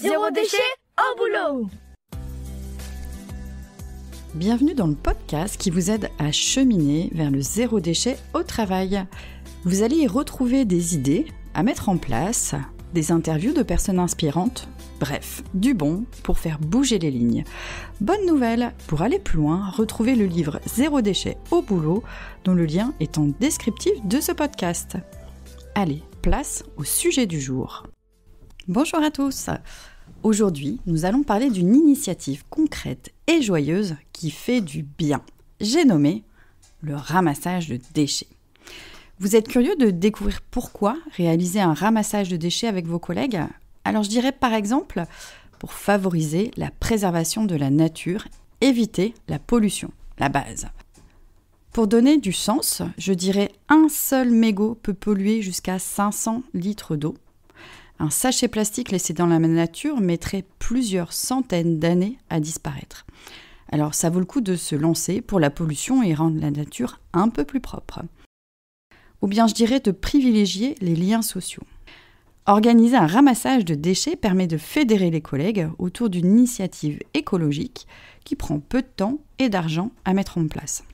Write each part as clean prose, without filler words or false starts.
Zéro déchet au boulot! Bienvenue dans le podcast qui vous aide à cheminer vers le zéro déchet au travail. Vous allez y retrouver des idées à mettre en place, des interviews de personnes inspirantes, bref, du bon pour faire bouger les lignes. Bonne nouvelle, pour aller plus loin, retrouvez le livre Zéro déchet au boulot, dont le lien est en descriptif de ce podcast. Allez, place au sujet du jour. Bonjour à tous. Aujourd'hui, nous allons parler d'une initiative concrète et joyeuse qui fait du bien. J'ai nommé le ramassage de déchets. Vous êtes curieux de découvrir pourquoi réaliser un ramassage de déchets avec vos collègues ? Alors je dirais par exemple pour favoriser la préservation de la nature, éviter la pollution, la base. Pour donner du sens, je dirais un seul mégot peut polluer jusqu'à 500 litres d'eau. Un sachet plastique laissé dans la nature mettrait plusieurs centaines d'années à disparaître. Alors ça vaut le coup de se lancer pour la pollution et rendre la nature un peu plus propre. Ou bien je dirais de privilégier les liens sociaux. Organiser un ramassage de déchets permet de fédérer les collègues autour d'une initiative écologique qui prend peu de temps et d'argent à mettre en place.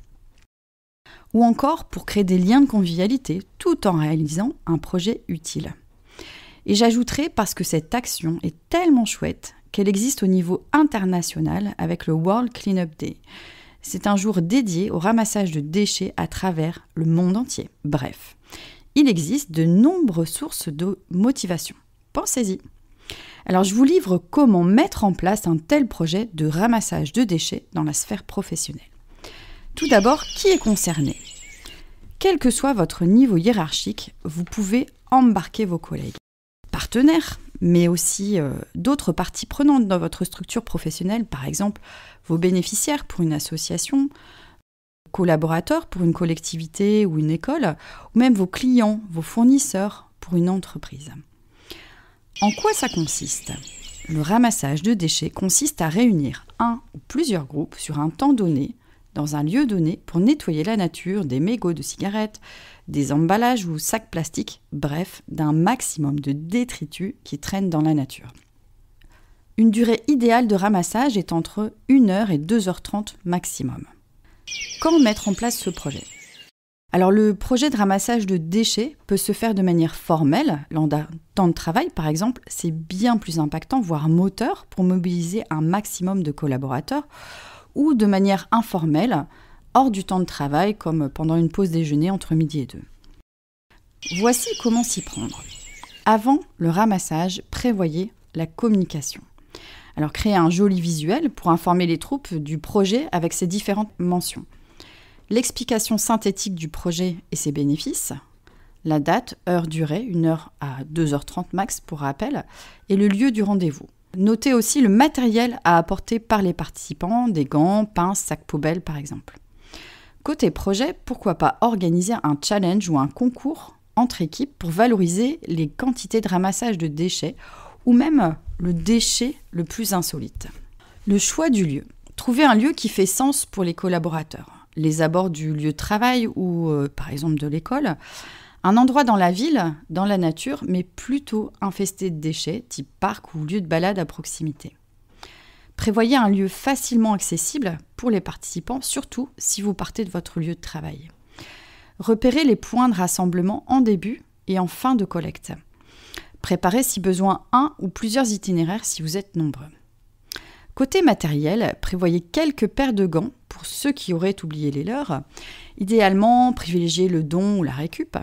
Ou encore pour créer des liens de convivialité tout en réalisant un projet utile. Et j'ajouterai parce que cette action est tellement chouette qu'elle existe au niveau international avec le World Cleanup Day. C'est un jour dédié au ramassage de déchets à travers le monde entier. Bref, il existe de nombreuses sources de motivation. Pensez-y. Alors je vous livre comment mettre en place un tel projet de ramassage de déchets dans la sphère professionnelle. Tout d'abord, qui est concerné ? Quel que soit votre niveau hiérarchique, vous pouvez embarquer vos collègues. Partenaires, mais aussi d'autres parties prenantes dans votre structure professionnelle, par exemple vos bénéficiaires pour une association, collaborateurs pour une collectivité ou une école, ou même vos clients, vos fournisseurs pour une entreprise. En quoi ça consiste ? Le ramassage de déchets consiste à réunir un ou plusieurs groupes sur un temps donné, dans un lieu donné, pour nettoyer la nature des mégots de cigarettes, des emballages ou sacs plastiques, bref, d'un maximum de détritus qui traînent dans la nature. Une durée idéale de ramassage est entre 1h et 2h30 maximum. Comment mettre en place ce projet ? Alors le projet de ramassage de déchets peut se faire de manière formelle, lors d'un temps de travail par exemple, c'est bien plus impactant, voire moteur, pour mobiliser un maximum de collaborateurs, ou de manière informelle, hors du temps de travail, comme pendant une pause déjeuner entre midi et 2. Voici comment s'y prendre. Avant le ramassage, prévoyez la communication. Alors créez un joli visuel pour informer les troupes du projet avec ses différentes mentions. L'explication synthétique du projet et ses bénéfices, la date, heure, durée, 1h à 2h30 max pour rappel, et le lieu du rendez-vous. Notez aussi le matériel à apporter par les participants, des gants, pinces, sacs poubelles par exemple. Côté projet, pourquoi pas organiser un challenge ou un concours entre équipes pour valoriser les quantités de ramassage de déchets ou même le déchet le plus insolite. Le choix du lieu. Trouvez un lieu qui fait sens pour les collaborateurs. Les abords du lieu de travail ou par exemple de l'école. Un endroit dans la ville, dans la nature, mais plutôt infesté de déchets, type parc ou lieu de balade à proximité. Prévoyez un lieu facilement accessible pour les participants, surtout si vous partez de votre lieu de travail. Repérez les points de rassemblement en début et en fin de collecte. Préparez si besoin un ou plusieurs itinéraires si vous êtes nombreux. Côté matériel, prévoyez quelques paires de gants pour ceux qui auraient oublié les leurs. Idéalement, privilégiez le don ou la récup.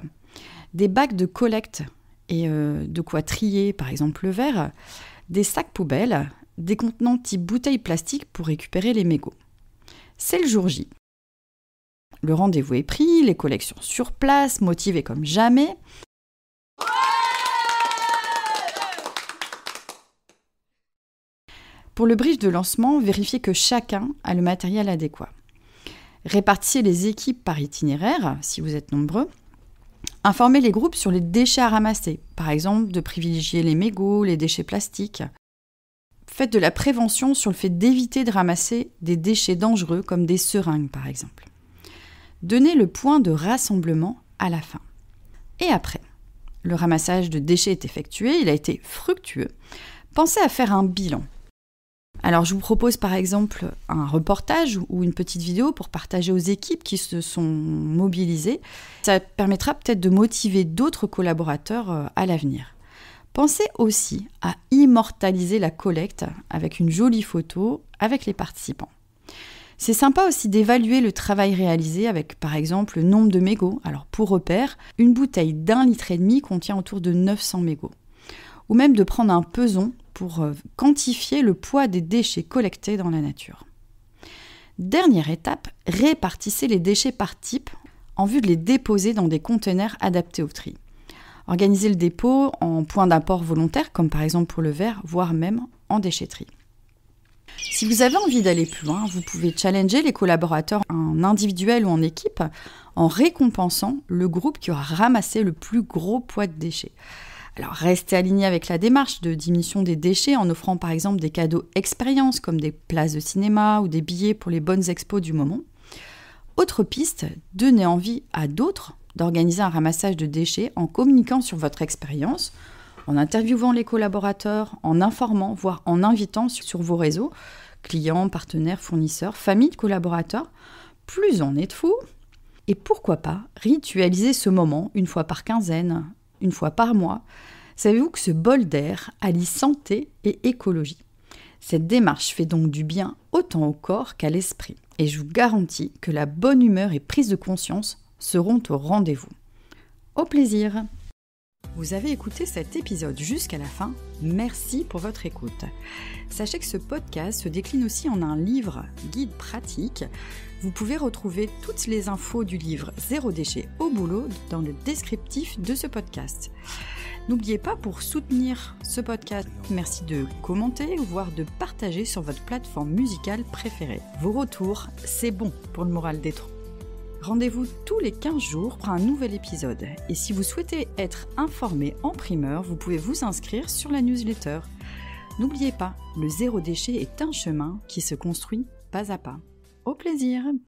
Des bacs de collecte et de quoi trier, par exemple le verre, des sacs poubelles, des contenants type bouteilles plastiques pour récupérer les mégots. C'est le jour J. Le rendez-vous est pris, les collections sur place, motivées comme jamais. Pour le brief de lancement, vérifiez que chacun a le matériel adéquat. Répartissez les équipes par itinéraire, si vous êtes nombreux. Informez les groupes sur les déchets à ramasser, par exemple de privilégier les mégots, les déchets plastiques. Faites de la prévention sur le fait d'éviter de ramasser des déchets dangereux comme des seringues par exemple. Donnez le point de rassemblement à la fin. Et après, le ramassage de déchets est effectué, il a été fructueux. Pensez à faire un bilan. Alors je vous propose par exemple un reportage ou une petite vidéo pour partager aux équipes qui se sont mobilisées. Ça permettra peut-être de motiver d'autres collaborateurs à l'avenir. Pensez aussi à immortaliser la collecte avec une jolie photo avec les participants. C'est sympa aussi d'évaluer le travail réalisé avec par exemple le nombre de mégots. Alors pour repère, une bouteille d'1,5 litre contient autour de 900 mégots. Ou même de prendre un peson pour quantifier le poids des déchets collectés dans la nature. Dernière étape, répartissez les déchets par type en vue de les déposer dans des conteneurs adaptés au tri. Organisez le dépôt en point d'apport volontaire, comme par exemple pour le verre, voire même en déchetterie. Si vous avez envie d'aller plus loin, vous pouvez challenger les collaborateurs en individuel ou en équipe en récompensant le groupe qui aura ramassé le plus gros poids de déchets. Alors restez aligné avec la démarche de diminution des déchets en offrant par exemple des cadeaux expériences comme des places de cinéma ou des billets pour les bonnes expos du moment. Autre piste, donnez envie à d'autres d'organiser un ramassage de déchets en communiquant sur votre expérience, en interviewant les collaborateurs, en informant, voire en invitant sur vos réseaux, clients, partenaires, fournisseurs, familles de collaborateurs. Plus on est de fous. Et pourquoi pas ritualiser ce moment une fois par quinzaine, une fois par mois. Savez-vous que ce bol d'air allie santé et écologie? Cette démarche fait donc du bien autant au corps qu'à l'esprit. Et je vous garantis que la bonne humeur et prise de conscience seront au rendez-vous. Au plaisir! Vous avez écouté cet épisode jusqu'à la fin, merci pour votre écoute. Sachez que ce podcast se décline aussi en un livre guide pratique. Vous pouvez retrouver toutes les infos du livre Zéro déchet au boulot dans le descriptif de ce podcast. N'oubliez pas, pour soutenir ce podcast, merci de commenter, voire de partager sur votre plateforme musicale préférée. Vos retours, c'est bon pour le moral des troupes. Rendez-vous tous les 15 jours pour un nouvel épisode. Et si vous souhaitez être informé en primeur, vous pouvez vous inscrire sur la newsletter. N'oubliez pas, le zéro déchet est un chemin qui se construit pas à pas. Au plaisir!